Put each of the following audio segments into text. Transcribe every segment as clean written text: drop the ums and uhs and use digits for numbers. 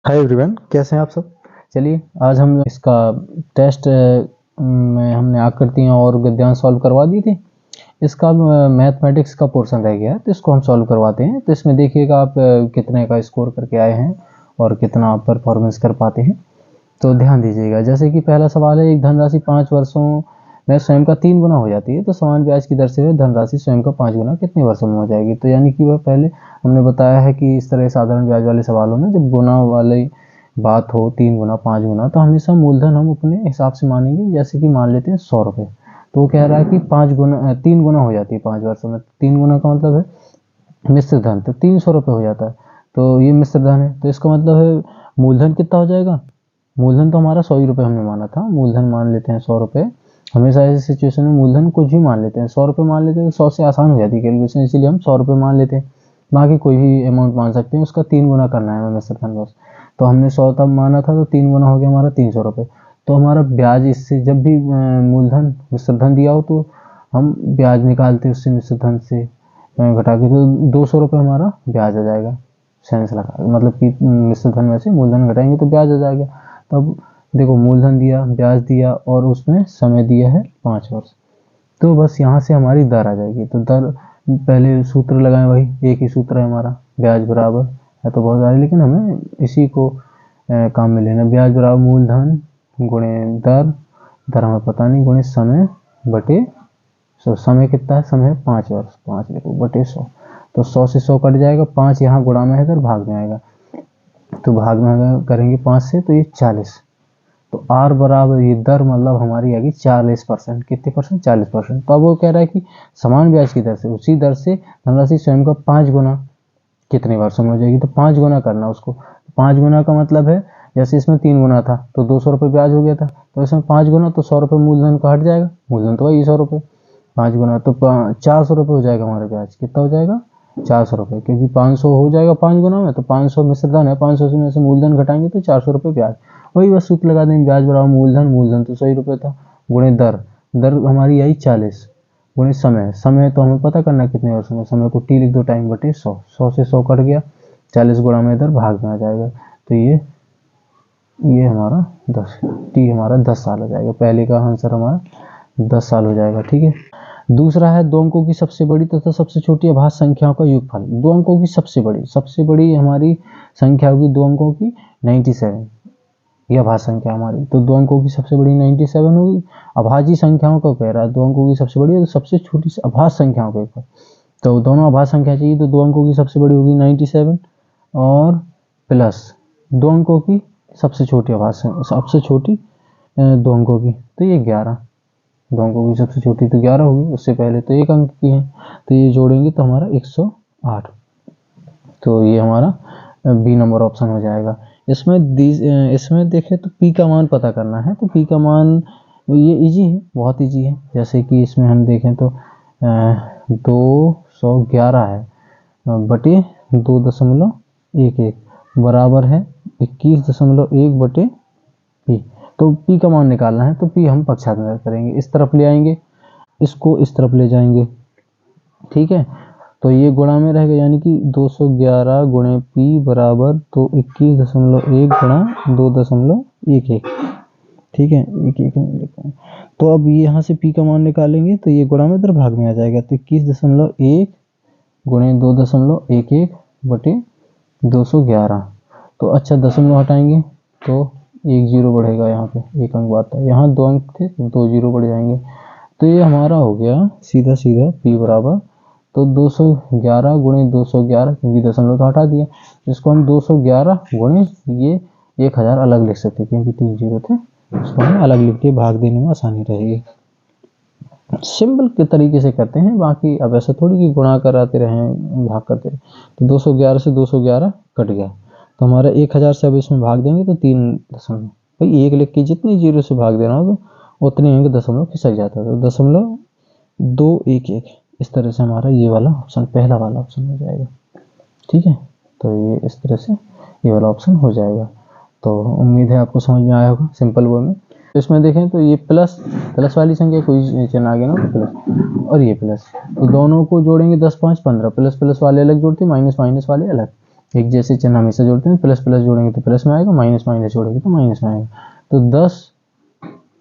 Hi everyone, कैसे हैं आप सब। चलिए आज हम इसका टेस्ट में हमने आकृतियाँ और गद्यांश सॉल्व करवा दी थी। इसका मैथमेटिक्स का पोर्शन रह गया है, तो इसको हम सॉल्व करवाते हैं। तो इसमें देखिएगा आप कितने का स्कोर करके आए हैं और कितना आप परफॉर्मेंस कर पाते हैं। तो ध्यान दीजिएगा, जैसे कि पहला सवाल है, एक धनराशि 5 वर्षों में स्वयं का 3 गुना हो जाती है, तो समान ब्याज की दर से वह धनराशि स्वयं का 5 गुना कितने वर्षों में हो जाएगी। तो यानी कि वह पहले हमने बताया है कि इस तरह साधारण ब्याज वाले सवालों में जब गुना वाले बात हो 3 गुना 5 गुना, तो हमेशा मूलधन हम अपने हिसाब से मानेंगे। जैसे कि मान लेते हैं 100 रुपये, तो वो कह रहा है कि 5 गुना 3 गुना हो जाती है 5 वर्षों में। 3 गुना का मतलब है मिश्र धन, तो 300 रुपये हो जाता है। तो ये मिश्र धन है, तो इसका मतलब है मूलधन कितना हो जाएगा। मूलधन तो हमारा 100 ही रुपये हमने माना था, मूलधन मान लेते हैं 100 रुपये। हमेशा ऐसी सिचुएशन में मूलधन कुछ भी मान लेते हैं। 100 रुपये मान लेते हैं तो 100 से आसान हो जाती है कैलकुलेशन, इसीलिए हम 100 रुपये मान लेते हैं। बाकी कोई भी अमाउंट मान सकते हैं, उसका 3 गुना करना है हमें मिश्र धन बस। तो हमने 100 तब माना था, तो 3 गुना हो गया हमारा 300 रुपये। तो हमारा ब्याज इससे जब भी मूलधन मिश्र धन दिया हो तो हम ब्याज निकालते उससे मिश्र धन से घटा के, तो 200 रुपये हमारा ब्याज आ जाएगा। सेंस लगा, मतलब कि मिश्र धन में से मूलधन घटाएंगे तो ब्याज आ जाएगा। तब देखो मूलधन दिया, ब्याज दिया और उसमें समय दिया है 5 वर्ष। तो बस यहाँ से हमारी दर आ जाएगी। तो दर पहले सूत्र लगाएं, वही एक ही सूत्र है हमारा, ब्याज बराबर है तो बहुत सारे, लेकिन हमें इसी को काम में लेना। ब्याज बराबर मूलधन गुणे दर, दर हमें पता नहीं, गुणे समय बटे 100। समय कितना है, समय 5 वर्ष, 5 लिखो बटे 100। तो 100 से 100 कट जाएगा, 5 यहाँ गुणा में है इधर भाग में आएगा, तो भाग में अगर करेंगे 5 से तो ये 40। तो आर बराबर ये दर मतलब हमारी आएगी 40%। कितने परसेंट, 40%। तो अब वो कह रहा है कि समान ब्याज की दर से उसी दर से धनराशि स्वयं का 5 गुना कितने वर्षों में हो जाएगी। तो 5 गुना करना उसको। 5 गुना का मतलब है जैसे इसमें 3 गुना था तो 200 रुपये ब्याज हो गया था, तो इसमें 5 गुना तो 100 रुपये मूलधन का हट जाएगा, मूलधन तो वही 100 रुपये। 5 गुना तो 400 रुपये हो जाएगा हमारा ब्याज। कितना हो जाएगा, 400 रुपये, क्योंकि 500 हो जाएगा 5 गुना में, तो 500 मिश्र धन है, 500 में से मूलधन घटाएंगे तो 400 रुपये ब्याज। वही बस सूत्र लगा देंगे, ब्याज बराबर मूलधन, मूलधन तो 100 रुपये था, गुणे दर, दर हमारी आई 40, गुणे समय, समय तो हमें पता करना कितने वर्षों में, समय को टी लिख दो, टाइम बटे 100, 100 से 100 कट गया, 40 गुणा में इधर भाग में आ जाएगा। तो ये हमारा 10, टी हमारा 10 साल हो जाएगा। पहले का आंसर हमारा 10 साल हो जाएगा। ठीक है। दूसरा है, दो अंकों की सबसे बड़ी तथा सबसे छोटी अभाज्य संख्याओं का योगफल। दो अंकों की सबसे बड़ी हमारी संख्या होगी 2 अंकों की 97, यह अभाज्य संख्या हमारी। तो 2 अंकों की सबसे बड़ी 97 होगी। अभाज्य संख्याओं को कह रहा है, 2 अंकों की सबसे बड़ी और सबसे छोटी अभाज्य संख्याओं को योगफल। तो दोनों अभाज्य संख्या चाहिए, तो 2 अंकों की सबसे बड़ी होगी 97 और प्लस 2 अंकों की सबसे छोटी सबसे छोटी 2 अंकों की, तो ये 11। 2 अंकों की सबसे छोटी तो 11 होगी, उससे पहले तो 1 अंक की है, तो ये जोड़ेंगे तो हमारा 108। तो ये हमारा बी नंबर ऑप्शन हो जाएगा। इसमें देखें तो पी का मान पता करना है, तो पी का मान ये इजी है, बहुत इजी है। जैसे कि इसमें हम देखें तो 211 है बटे 2.11 बराबर है 21.1 बटे पी। तो पी का मान निकालना है, तो पी हम पक्षांतर करेंगे, इस तरफ ले आएंगे, इसको इस तरफ ले जाएंगे। ठीक है, तो ये गुणा में रहेगा, यानी कि 211 गुणे पी बराबर तो 21.1 गुणा 2.11। ठीक है, 1 तो अब ये यहाँ से पी का मान निकालेंगे, तो ये गुणा में इधर भाग में आ जाएगा, तो 21.1 गुणे 2.11 बटे 211। तो अच्छा दशमलव हटाएंगे तो 1 जीरो बढ़ेगा, यहाँ पे 1 अंक बात है, यहाँ 2 अंक थे तो 2 जीरो बढ़ जाएंगे। तो ये हमारा हो गया सीधा सीधा पी बराबर तो 211 गुणे 211, क्योंकि दशमलव तो हटा दिया, इसको हम 211 गुणे ये 1000 अलग लिख सकते क्योंकि 3 जीरो थे, उसको हम अलग लिख के भाग देने में आसानी रहेगी। सिंपल के तरीके से करते हैं, बाकी अब ऐसा थोड़ी कि गुणा कराते रहें भाग करते रहें। तो 211 से 211 कट गया, तो हमारा 1000 से अब इसमें भाग देंगे तो 3 दशमलव, भाई 1 लिख के जितने जीरो से भाग देना हो तो उतने अंक दशमलव खिसक जाता है, तो 0.211 इस तरह से हमारा ये वाला ऑप्शन, पहला वाला ऑप्शन हो जाएगा। ठीक है, तो ये इस तरह से ये वाला ऑप्शन हो जाएगा। तो उम्मीद है आपको समझ में आया होगा सिंपल वे में। तो इसमें देखें तो ये प्लस वाली संख्या कोई चिन्ह आ गया ना, प्लस और ये प्लस, तो दोनों को जोड़ेंगे 10 5 15, प्लस वाले अलग जोड़ते, माइनस वाले अलग, एक जैसे चिन्ह हमेशा जोड़ते हैं, प्लस प्लस जोड़ेंगे तो प्लस में आएगा, माइनस माइनस जोड़ेंगे तो माइनस में आएगा। तो 10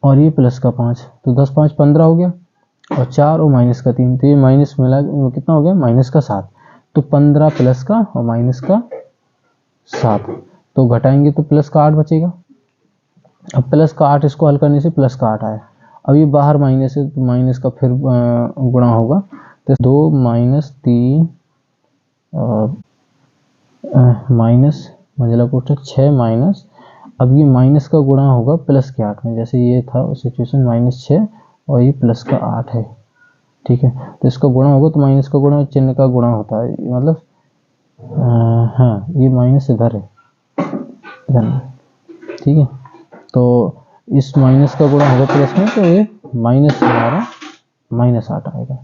और ये प्लस का 5, तो 10 5 15 हो गया, और 4 और माइनस का 3, तो ये माइनस मिला कितना हो गया, माइनस का 7। तो 15 प्लस का और माइनस का 7, तो घटाएंगे तो प्लस का 8 बचेगा। अब प्लस का 8 इसको हल करने से प्लस का 8 आया। अब ये बाहर माइनस है तो माइनस का फिर गुणा होगा, तो 2 माइनस 3 माइनस मंझला कोष्ठक 6 माइनस, अब ये माइनस का गुणा होगा प्लस के 8 में, जैसे ये था सिचुएशन -6 और ये प्लस का 8 है, ठीक है। तो इसका गुणा होगा तो माइनस का गुणा चिन्ह का गुणा होता है, मतलब हाँ ये माइनस इधर है, इधर, ठीक है। तो इस माइनस का गुणा होगा प्लस में, तो ये माइनस हमारा -8 आएगा,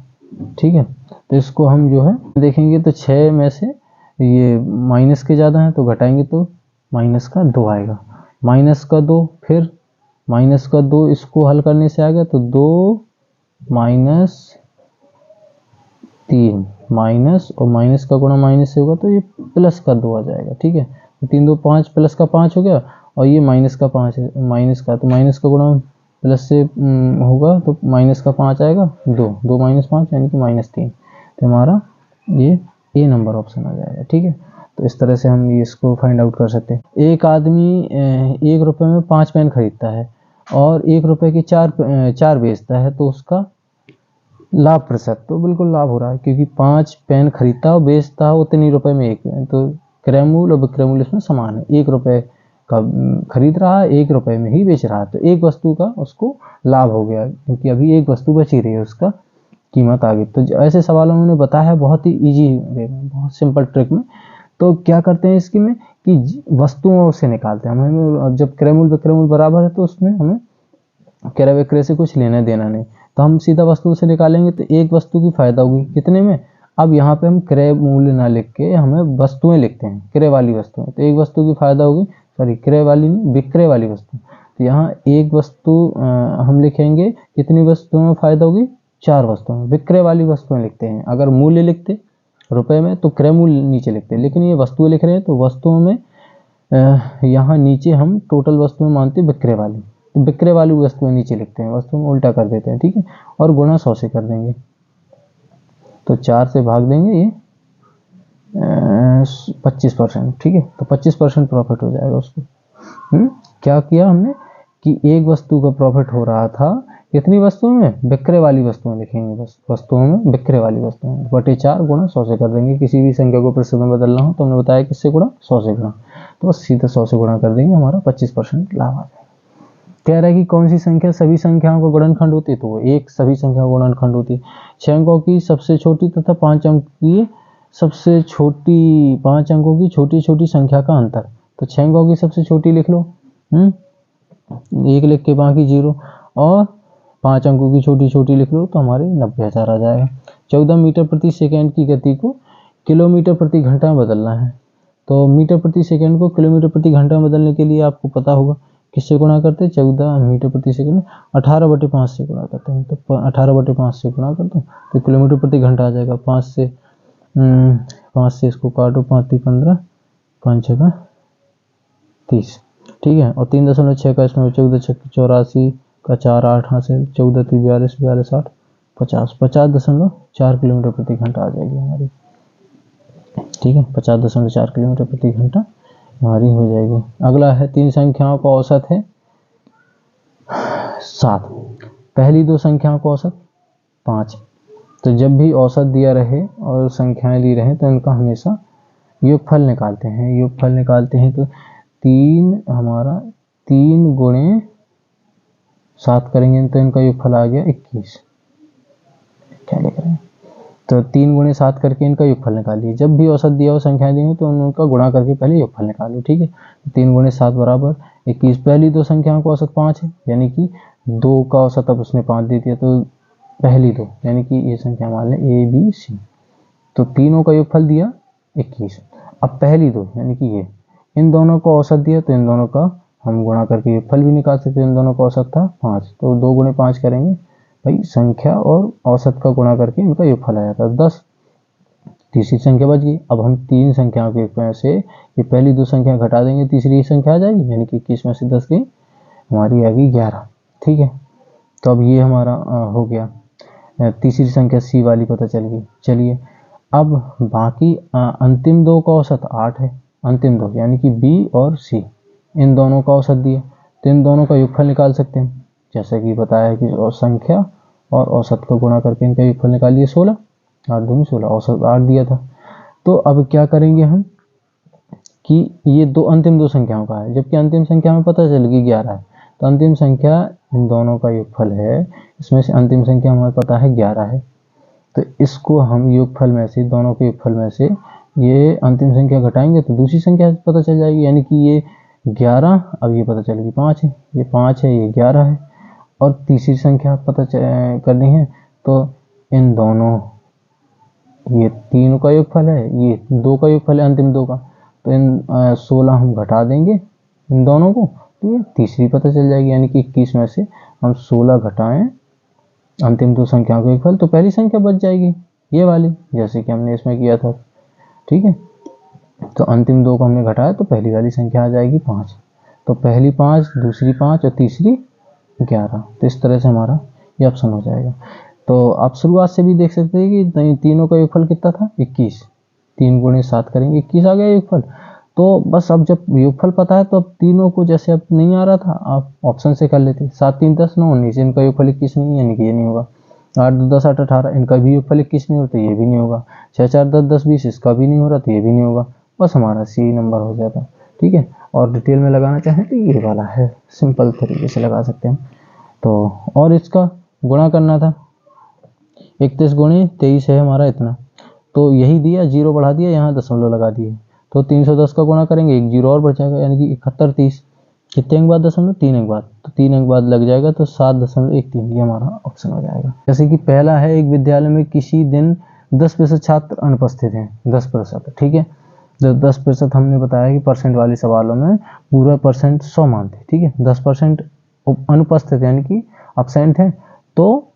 ठीक है। तो इसको हम जो है देखेंगे तो 6 में से ये माइनस के ज़्यादा है तो घटाएंगे तो माइनस का 2 आएगा, माइनस का 2, फिर माइनस का 2, इसको हल करने से आ गया तो 2 माइनस 3 माइनस, और माइनस का गुणा माइनस से होगा तो ये प्लस का 2 आ जाएगा, ठीक है। तो 3 2 5, प्लस का 5 हो गया, और ये माइनस का 5 है, माइनस का, तो माइनस का गुणा प्लस से होगा तो माइनस का 5 आएगा, 2 2 माइनस 5 यानी कि -3, तो हमारा ये ए नंबर ऑप्शन आ जाएगा, ठीक है। तो इस तरह से हम ये इसको फाइंड आउट कर सकते हैं। एक आदमी 1 रुपये में 5 पेन खरीदता है और 1 रुपये के 4 बेचता है, तो उसका लाभ प्रतिशत, तो बिल्कुल लाभ हो रहा है क्योंकि 5 पेन खरीदता है और बेचता है उतने रुपए में 1 पेन, तो क्रय मूल्य और विक्रय मूल्य इसमें समान है। 1 रुपये का खरीद रहा है, 1 रुपये में ही बेच रहा है, तो एक वस्तु का उसको लाभ हो गया क्योंकि अभी एक वस्तु बची रही है, उसका कीमत आ गई। तो ऐसे सवाल उन्होंने बताया है बहुत ही ईजी वे में, बहुत सिंपल ट्रिक में। तो क्या करते हैं इसकी में कि वस्तुओं से निकालते हैं हमें, जब क्रय मूल्य विक्रय मूल्य बराबर है तो उसमें हमें क्रय विक्रय से कुछ लेना देना नहीं, तो हम सीधा वस्तु से निकालेंगे तो एक वस्तु की फायदा होगी कितने में। अब यहाँ पे हम क्रय मूल्य ना लिख के हमें वस्तुएं लिखते हैं, क्रय वाली वस्तुएं, तो एक वस्तु की फायदा होगी, सॉरी क्रय वाली नहीं, विक्रय वाली वस्तु। तो यहाँ एक वस्तु हम लिखेंगे, कितनी वस्तुओं में फायदा होगी, 4 वस्तुओं में। विक्रय वाली वस्तुएं लिखते हैं, अगर मूल्य लिखते रुपए में तो क्रय मूल्य नीचे लिखते हैं, लेकिन ये वस्तुएं लिख रहे हैं तो वस्तुओं में यहाँ नीचे हम टोटल वस्तुएं मानते हैं विक्रय वाली, तो विक्रय वाली वस्तुएं नीचे लिखते हैं, वस्तुओं में उल्टा कर देते हैं, ठीक है। और गुणा 100 से कर देंगे, तो 4 से भाग देंगे, ये 25%, ठीक है। तो 25% प्रॉफिट हो जाएगा उसको। क्या किया हमने कि एक वस्तु का प्रॉफिट हो रहा था, कितनी वस्तुओं में, विक्रय वाली वस्तुएं लिखेंगे, बस वस्तुओं में विक्रय वाली वस्तुएं, बटे 4 गुणा 100 से कर देंगे। किसी भी संख्या को प्रतिशत में बदलना हो तो हमने बताया किससे गुणा, 100 से गुणा, तो बस सीधा 100 से गुणा कर देंगे, हमारा 25% लाभ आ जाएगा। कह रहा है कि कौन सी संख्या सभी संख्याओं का गुणनखंड होती है, तो वो एक सभी संख्याओं का गुणनखंड होती है। 6 अंकों की सबसे छोटी तथा 5 अंक की सबसे छोटी, 5 अंकों की छोटी छोटी संख्या का अंतर, तो 6 अंकों की सबसे छोटी लिख लो, 1 लिख के बाकी 0, और 5 अंकों की छोटी छोटी लिख लो तो हमारे 90,000 आ जाएगा। 14 मीटर प्रति सेकेंड की गति को किलोमीटर प्रति घंटा में बदलना है, तो मीटर प्रति सेकेंड को किलोमीटर प्रति घंटा में बदलने के लिए आपको पता होगा किससे गुणा करते हैं, 14 मीटर प्रति सेकंड 18/5 से गुणा करते हैं, तो 18/5 से गुणा कर दो तो किलोमीटर प्रति घंटा आ जाएगा। 5 से इसको काटो, 5 3 15, 5 6 30, ठीक है। और 3.6 का इसमें 14 6 84 का 4 8 हाथ से 14 3 42 42 8 50, 50.4 किलोमीटर प्रति घंटा आ जाएगी हमारी, ठीक है। 50.4 किलोमीटर प्रति घंटा हमारी हो जाएगी। अगला है 3 संख्याओं का औसत है 7, पहली 2 संख्याओं का औसत 5। तो जब भी औसत दिया रहे और संख्याएं ली रहे तो इनका हमेशा योगफल निकालते हैं। योगफल निकालते हैं तो 3 हमारा 3 गुणे 7 करेंगे तो इनका योगफल आ गया 21। क्या लिख रहे हैं, तो 3 गुणे 7 करके इनका योगफल निकालिए। जब भी औसत दिया हो, संख्याएं दी हो, तो उनका गुणा करके पहले योगफल निकालो, ठीक है। 3 गुणे 7 बराबर 21। पहली 2 संख्याओं का औसत 5 है, यानी कि 2 का औसत अब उसने 5 दे दिया, तो पहली 2 यानी कि ये संख्या मान लें A B C, तो तीनों का योगफल दिया 21। अब पहली 2 यानी कि ये, इन दोनों का औसत दिया तो इन दोनों का हम गुणा करके योगफल भी निकाल सकते हैं। इन दोनों का औसत था 5, तो 2 गुणे 5 करेंगे भाई, संख्या और औसत का गुणा करके इनका योगफल आ जाता है 10। तीसरी संख्या बच गई। अब हम तीन संख्याओं के से ये पहली दो संख्या घटा देंगे, तीसरी संख्या आ जाएगी, यानी कि 21 में से 10 गई, हमारी आ गई 11। ठीक है, तो अब ये हमारा हो गया, तीसरी संख्या सी वाली पता चल गई। चलिए अब बाकी अंतिम दो का औसत 8 है, अंतिम दो यानी कि बी और सी, इन दोनों का औसत दिया, तो इन दोनों का योगफल निकाल सकते हैं। जैसे कि बताया है कि संख्या और औसत को गुणा करके इनका योगफल निकालिए 16, 8 दूनी 16, औसत 8 दिया था। तो अब क्या करेंगे हम कि ये अंतिम दो संख्याओं का है, जबकि अंतिम संख्या में पता चल गई 11 है, तो अंतिम संख्या इन दोनों का योगफल है, इसमें से अंतिम संख्या हमें पता है 11 है, तो इसको हम योगफल में से, दोनों के योगफल में से ये अंतिम संख्या घटाएंगे तो दूसरी संख्या पता चल जाएगी, यानी कि ये 11, अब ये पता चलेगी 5 है, ये 5 है, ये 11 है, और तीसरी संख्या पता करनी है, तो इन दोनों, ये तीनों का योगफल है, ये दो का योगफल है अंतिम दो का, तो इन 16 हम घटा देंगे इन दोनों को, तो ये तीसरी पता चल जाएगी, यानी कि 21 में से हम 16 घटाएं अंतिम दो संख्याओं का योगफल, तो पहली संख्या बच जाएगी ये वाली, जैसे कि हमने इसमें किया था। ठीक है, तो अंतिम दो को हमने घटाया तो पहली वाली संख्या आ जाएगी 5, तो पहली 5, दूसरी 5 और तीसरी 11, तो इस तरह से हमारा ये ऑप्शन हो जाएगा। तो आप शुरुआत से भी देख सकते हैं कि तीनों का योगफल कितना था, 21, 3 गुणे 7 करेंगे 21 आ गया योगफल। तो बस अब जब योगफल पता है तो अब तीनों को, जैसे अब नहीं आ रहा था, आप ऑप्शन से कर लेते, 7 3 10 9 19, इनका योगफल 21 नहीं, यानी कि ये नहीं होगा। 8 2 10 8 18, इनका भी योगफल 21 नहीं होता, ये भी नहीं होगा। 6 4 10 10 20, इसका भी नहीं हो रहा, तो ये भी नहीं होगा। बस हमारा सी नंबर हो जाता। ठीक है, और डिटेल में लगाना चाहें तो ये वाला है, सिंपल तरीके से लगा सकते हैं। तो और इसका गुणा करना था, 31 गुणे 23 है हमारा इतना, तो यही दिया, जीरो बढ़ा दिया, यहाँ दशमलव लगा दिए, तो 310 का गुणा करेंगे, एक जीरो और बढ़ जाएगा, यानी कि 71 30, कितने अंक बाद दशमलव, 3 अंक बाद, तो 3 अंक बाद लग जाएगा, तो 7.13, ये हमारा ऑप्शन हो जाएगा। जैसे कि पहला है, एक विद्यालय में किसी दिन 10% छात्र अनुपस्थित हैं, 10%। ठीक है, 10% हमने बताया कि परसेंट वाले सवालों में पूरा परसेंट 100 मानते। ठीक है, 10% अनुपस्थित यानी कि एब्सेंट है, तो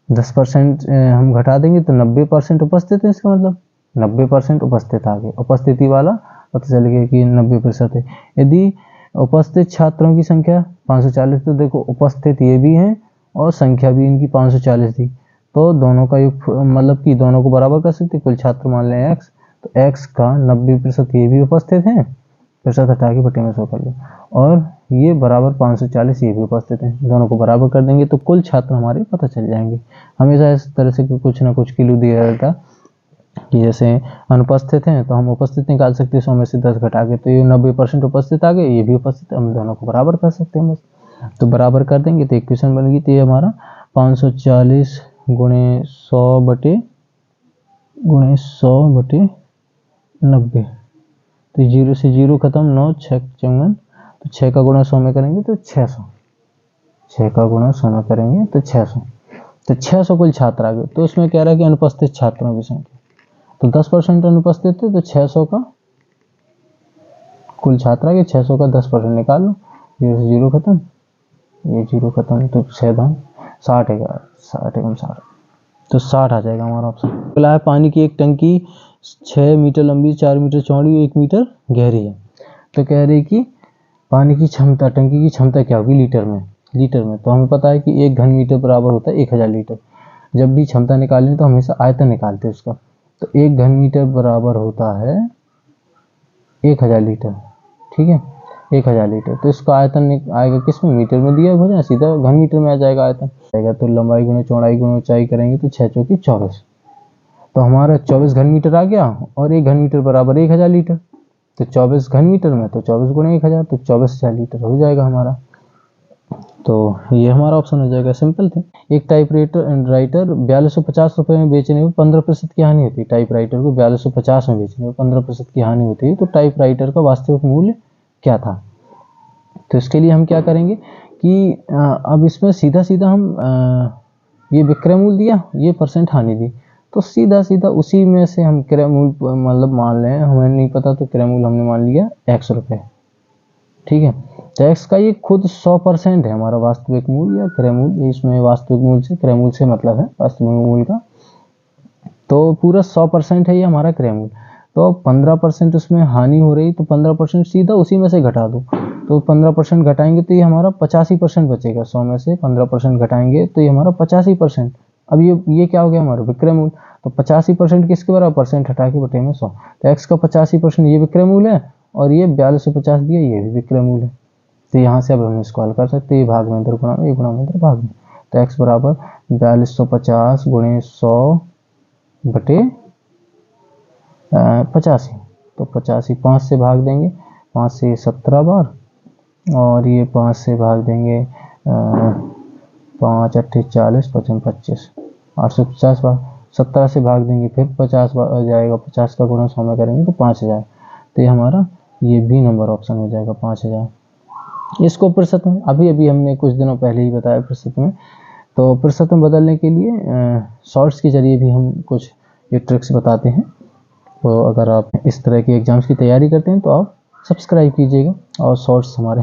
10% हम घटा देंगे तो 90% उपस्थित है, इसका मतलब 90% उपस्थित आ गए, उपस्थिति वाला पता चल गया कि 90% है। यदि उपस्थित छात्रों की संख्या 540, तो देखो उपस्थित ये भी हैं और संख्या भी इनकी 540 थी, तो दोनों का योग, मतलब कि दोनों को बराबर कर सकते, कुल छात्र मान लें x, तो x का 90% ये भी उपस्थित हैं, प्रतिशत हटा के बटे में 100 कर लो, और ये बराबर 540 ये भी उपस्थित हैं, दोनों को बराबर कर देंगे तो कुल छात्र हमारे पता चल जाएंगे। हमेशा इस तरह से कुछ ना कुछ क्लू दिया रहता कि जैसे अनुपस्थित हैं तो हम उपस्थित निकाल सकते हैं, 100 में से 10 घटा के, तो ये 90% उपस्थित आ गए, ये भी उपस्थित, हम दोनों को बराबर कर सकते हैं बस। तो बराबर कर देंगे तो इक्वेशन बन गई, तो ये हमारा 540 गुणे 100 बटे 90, तो 0 से 0 खत्म, 9 6 54, तो 6 का गुणा 100 में करेंगे तो 600, 6 का गुणा 100 में करेंगे तो 600, तो 600 कुल छात्र आ गए। तो इसमें कह रहा है कि अनुपस्थित छात्रों की संख्या, तो 10% अनुपस्थित थे, तो 600 का कुल छात्र आ गए, 600 का 10% निकाल लो, 0 से 0 खत्म, ये 0 खत्म, तो 6 दाम 60 है, 60 एकम 60, तो 60 आ जाएगा हमारा ऑप्शन। अगला है, पानी की एक टंकी 6 मीटर लंबी, 4 मीटर चौड़ी, 1 मीटर गहरी है, तो कह रही कि पानी की क्षमता, टंकी की क्षमता क्या होगी लीटर में, तो हमें पता है कि 1 घन मीटर बराबर होता है 1000 लीटर। जब भी क्षमता निकालें तो हमेशा आयतन निकालते हैं उसका, तो 1 घन मीटर बराबर होता है 1000 लीटर। ठीक है, 1000 लीटर, तो इसका आयतन आएगा किस में, मीटर में दिया हो जाए, सीधा घन मीटर में आ जाएगा आयतन आएगा, तो लंबाई गुणे चौड़ाई गुणे ऊंचाई करेंगे तो 6 चौकी 24, तो हमारा 24 घन मीटर आ गया, और 1 घन मीटर बराबर 1000 लीटर, तो 24 घन मीटर में तो 24 गुणे 1000, तो 24,000 लीटर हो जाएगा हमारा। तो ये हमारा ऑप्शन हो जाएगा, सिंपल थे। एक टाइपराइटर 4250 रुपये में बेचने में 15% की हानि होती है, टाइपराइटर को 4250 में बेचने में 15% की हानि होती है, तो टाइपराइटर का वास्तविक मूल्य क्या था। तो इसके लिए हम क्या करेंगे कि अब इसमें सीधा सीधा हम ये विक्रय मूल्य दिया, ये परसेंट हानि दी, तो सीधा सीधा उसी में से हम क्रय मूल्य, मतलब मान लें हमें नहीं पता तो क्रय मूल्य हमने मान लिया x रुपये। ठीक है, तो x का ये खुद 100% है हमारा वास्तविक मूल्य या क्रय मूल्य, इसमें वास्तविक मूल्य से क्रय मूल्य से मतलब है वास्तविक मूल्य का, तो पूरा 100% है ये हमारा क्रय मूल्य। तो 15% उसमें हानि हो रही, तो 15% सीधा उसी में से घटा दो। तो 15% घटाएंगे तो ये हमारा 85% बचेगा। 100 में से 15% घटाएंगे तो ये हमारा 85%। अब ये क्या हो गया हमारा विक्रय मूल्य। तो 85% किसके बराबर, परसेंट हटा के बटे में 100। तो x का 85% ये विक्रय मूल्य है और ये 4250 दिया, ये भी विक्रय मूल्य है। तो यहाँ से अब हम इसको हल कर सकते हैं, ये भाग में इधर गुणा में, ये गुणा में इधर भाग में। तो x बराबर 4250 गुणे 100 बटे 85। तो 85 5 से भाग देंगे, 5 से 17 बार, और ये 5 से भाग देंगे 5 8 40 55 25 850 बार। 17 से भाग देंगे फिर 50 बार आ जाएगा, 50 का गुणा 100 में करेंगे तो 5000। तो ये हमारा ये बी नंबर ऑप्शन हो जाएगा 5000। इसको प्रतिशत में अभी हमने कुछ दिनों पहले ही बताया प्रतिशत में। तो प्रतिशत में बदलने के लिए शॉर्ट्स के जरिए भी हम कुछ ये ट्रिक्स बताते हैं। तो अगर आप इस तरह के एग्जाम्स की तैयारी करते हैं तो आप सब्सक्राइब कीजिएगा और शॉर्ट्स हमारे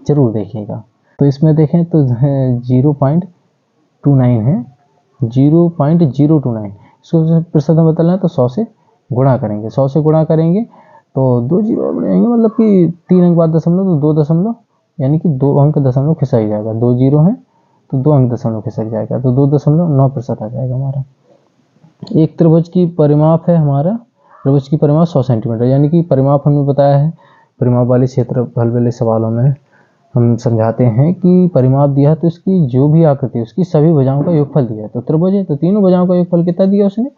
ज़रूर देखिएगा। तो इसमें देखें तो 0.29 है, 0.029। इसको प्रतिशत में बदलना है तो 100 से गुणा करेंगे। 100 से गुणा करेंगे तो 2 जीरो बढ़ेंगे, मतलब कि 3 अंक बाद दशमलव, तो 2 दशमलव, यानी कि 2 अंक दशमलव खिसक जाएगा। 2 जीरो है तो 2 अंक दशमलव खिसक जाएगा, तो 2.9% आ जाएगा हमारा। एक त्रिभुज की परिमाप है हमारा, त्रिभुज की परिमाप 100 सेंटीमीटर, यानी कि परिमाप हमने बताया है। परिमाप वाले क्षेत्रफल वाले सवालों में हम समझाते हैं कि परिमाप दिया है तो इसकी जो भी आकृति है उसकी सभी भुजाओं का योगफल दिया है। तो त्रिभुज है तो तीनों भुजाओं का योगफल कितना दिया उसने,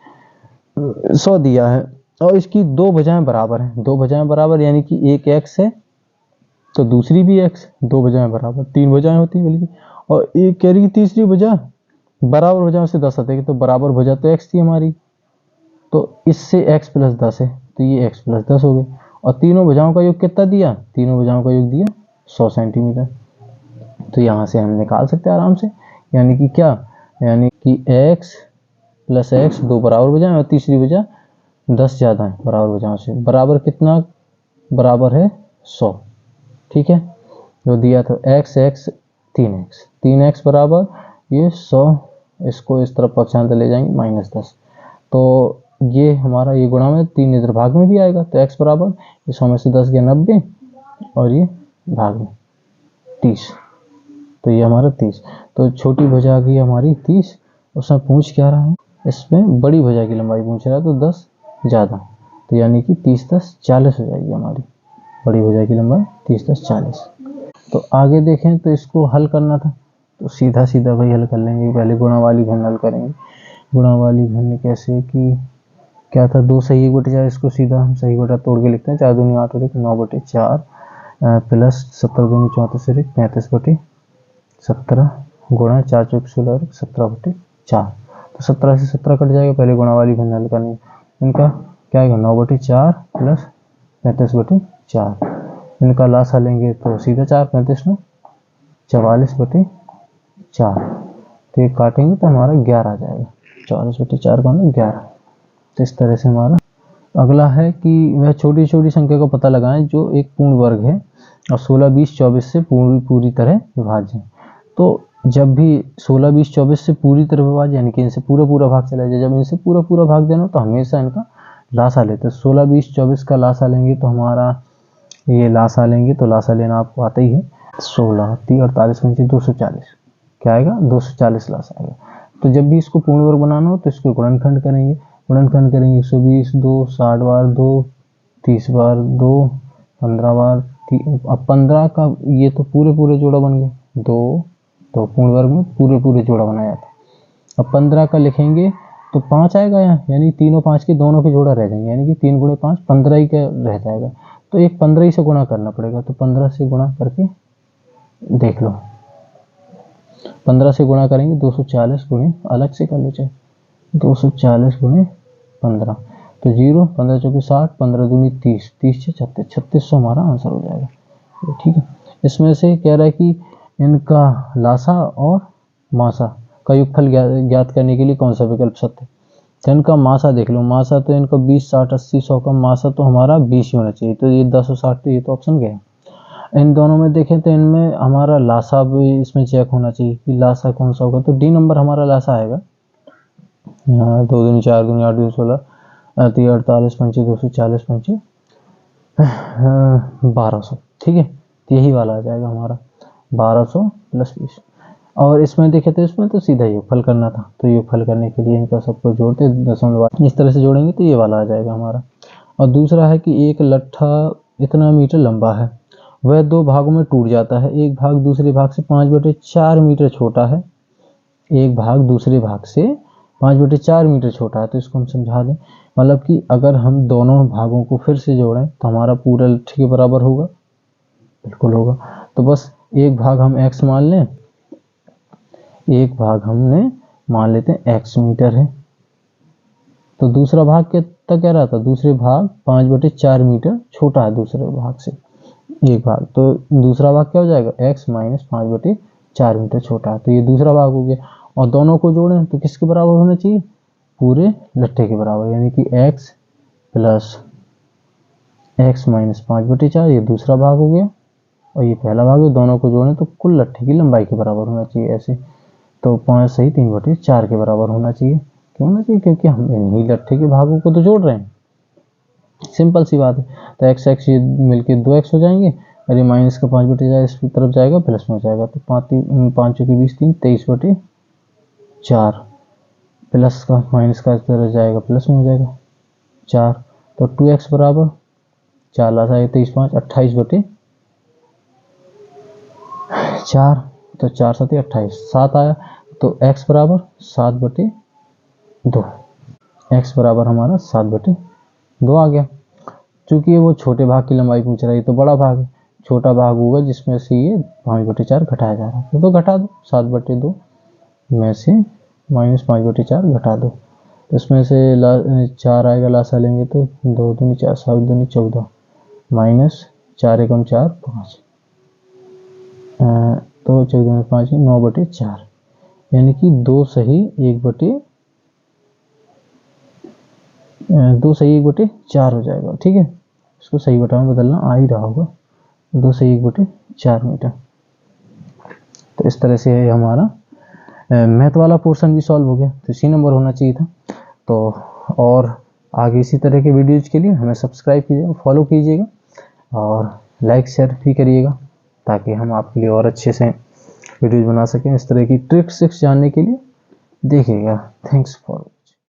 100 दिया है। और इसकी दो भुजाएं बराबर हैं, दो भुजाएं बराबर यानी कि एक x है तो दूसरी भी x, दो भुजाएं बराबर, तीन भुजाएं होती हैं बल्कि, और एक कह रही है तीसरी भुजा बराबर भुजाओं से 10 आते हैं, तो बराबर भुजा तो x थी हमारी, तो इससे x प्लस 10 है तो ये x प्लस 10 हो गए। और तीनों भुजाओं का योग कितना दिया, तीनों भुजाओं का योग दिया 100 सेंटीमीटर। तो यहाँ से हम निकाल सकते हैं आराम से, यानी कि क्या, यानी कि x प्लस x, दो बराबर भुजाएं और तीसरी भुजा 10 ज़्यादा है बराबर भुजाओं से, बराबर कितना, बराबर है 100। ठीक है, जो दिया था x 3x बराबर ये 100, इसको इस तरफ पक्षांतर ले जाएंगे -10। तो ये हमारा ये गुणा में 3 इधर भाग में भी आएगा, तो x बराबर ये 100 में से 10 गया 90 और ये भाग में 30, तो ये हमारा 30। तो छोटी भुजा आ गई हमारी 30। उसमें पूछ क्या रहा है, इसमें बड़ी भुजा की लंबाई पूछ रहा है तो 10 ज़्यादा, तो यानी कि 30 10 40 हो जाएगी हमारी बड़ी भुजा की लंबाई, 30 10 40। तो आगे देखें तो इसको हल करना था, तो सीधा सीधा भाई हल कर लेंगे। पहले गुणा वाली भिन्न हल करेंगे। गुणा वाली भिन्न कैसे कि क्या था, 2 सही 1/4, इसको सीधा हम सही बटा तोड़ के लिखते हैं। 4 दूनी 8 और 1 9/4 प्लस 70 दूनी 34 और 1 35/17 गुणा 4 चौक 16 और 17/4। तो 17 से 17 कट जाएगा। पहले गुणा वाली भिन्न हल करनी, इनका क्या आएगा 9/4 प्लस 35/4, इनका लासा लेंगे तो सीधा 4 35 9 44/4, तो ये काटेंगे तो हमारा 11 आ जाएगा। 44/4 का मतलब 11। तो इस तरह से हमारा अगला है कि वह छोटी छोटी संख्या का पता लगाएं जो एक पूर्ण वर्ग है और 16 20 24 से पूरी तरह विभाज्य है। तो जब भी 16 20 24 से पूरी तरह विभाज्य, यानी कि इनसे पूरा भाग चला जाए, जब इनसे पूरा भाग देना तो हमेशा इनका लासा लेते हैं। 16 20 24 का लासा लेंगे तो हमारा ये लासा लेंगे तो लासा लेना आपको आता ही है। 16 3 48 240, क्या आएगा 240 लासा आएगा। तो जब भी इसको पूर्ण वर्ग बनाना हो तो इसको गुणनखंड करेंगे। 120 2 60 बार 2 30 बार 2 15 बार 3, अब 15 का ये तो पूरे जोड़ा बन गए 2, तो पूर्ण वर्ग में पूरे जोड़ा बनाया था। अब 15 का लिखेंगे तो 5 आएगा यहाँ, यानी तीनों 5 के दोनों के जोड़ा रह जाएंगे, यानी कि 3 गुणे 5 15 ही का रह जाएगा। तो एक 15 ही से गुणा करना पड़ेगा, तो 15 से गुणा करके देख लो। 15 से गुणा करेंगे 240 गुणे, अलग से कर लो चाहे, 240 गुणे 15, तो 0 15 चौके 60 15 दूनी 30 30 से 36 3600 हमारा आंसर हो जाएगा। ठीक है, इसमें से कह रहा है कि इनका लासा और मासा का योगफल ज्ञात करने के लिए कौन सा विकल्प सत्य है। तो इनका मासा देख लो, मासा तो इनका 20 60 80 100 का मासा तो हमारा 20 ही होना चाहिए, तो ये 10 और 60 तो ये तो ऑप्शन गया। इन दोनों में देखें तो इनमें हमारा लासा भी इसमें चेक होना चाहिए कि लासा कौन सा होगा, तो डी नंबर हमारा लासा आएगा। दो दूनी 4 दूनी 8 दूनी 16 48 पंचे 240 पंचे 1200, ठीक है। तो यही वाला आ जाएगा हमारा 1200 प्लस 20। और इसमें देखे तो इसमें तो सीधा योगफल करना था, तो योगफल करने के लिए इनका सबको जोड़ते दशमलव इस तरह से जोड़ेंगे तो ये वाला आ जाएगा हमारा। और दूसरा है कि एक लट्ठा इतना मीटर लंबा है, वह दो भागों में टूट जाता है। एक भाग दूसरे भाग से 5/4 मीटर छोटा है, एक भाग दूसरे भाग से 5/4 मीटर छोटा है। तो इसको हम समझा दें, मतलब कि अगर हम दोनों भागों को फिर से जोड़ें तो हमारा पूरा लट्ठे के बराबर होगा, बिल्कुल होगा। तो बस एक भाग हम x मान लें, एक भाग हमने मान लेते हैं x मीटर है, तो दूसरा भाग कितना कह रहा था, दूसरे भाग 5/4 मीटर छोटा है दूसरे भाग से एक भाग, तो दूसरा भाग क्या हो जाएगा x माइनस 5/4 मीटर छोटा है। तो ये दूसरा भाग हो गया। और दोनों को जोड़ें तो किसके बराबर होना चाहिए, पूरे लट्ठे के बराबर, यानी कि x प्लस x माइनस 5/4 ये दूसरा भाग हो गया और ये पहला भाग है। दोनों को जोड़ें तो कुल लट्ठे की लंबाई के बराबर होना चाहिए ऐसे। तो 5 सही 3/4 के बराबर होना चाहिए। क्यों होना चाहिए, क्योंकि हम इन्हीं लट्ठे के भागों को तो जोड़ रहे हैं, सिंपल सी बात है। तो x x ये मिलके 2x हो जाएंगे और ये माइनस का 5/4 इस तरफ जाएगा, प्लस में हो जाएगा। तो 5 के 20 3 23/4 प्लस का माइनस का इस तरफ जाएगा, प्लस में हो जाएगा 4। तो 2x बराबर 4 लासा है 23 5 28/4, तो 4 7 28 7 आया। तो x बराबर 7/2, x बराबर हमारा 7/2 आ गया। चूंकि ये वो छोटे भाग की लंबाई पूछ रहा है, तो बड़ा भाग है, छोटा भाग होगा जिसमें से ये 5/4 घटाया जा रहा है, तो घटा दो 7/2 में से माइनस 5/4 घटा दो। तो इसमें से 4 आएगा, लासा लेंगे तो 2 दूनी 4 7 दूनी 14 माइनस 4 एकम 4 5, तो 14 में 5 9/4, यानी कि 2 सही 1/4 हो जाएगा, ठीक है। इसको सही बटा में बदलना आ ही रहा होगा, 2 सही 1/4 मीटर। तो इस तरह से हमारा मैथ वाला पोर्शन भी सॉल्व हो गया। तो इसी नंबर होना चाहिए था। तो और आगे इसी तरह के वीडियोज़ के लिए हमें सब्सक्राइब कीजिएगा, फॉलो कीजिएगा और लाइक शेयर भी करिएगा, ताकि हम आपके लिए और अच्छे से वीडियोज़ बना सकें। इस तरह की ट्रिक्स जानने के लिए देखिएगा। Thanks for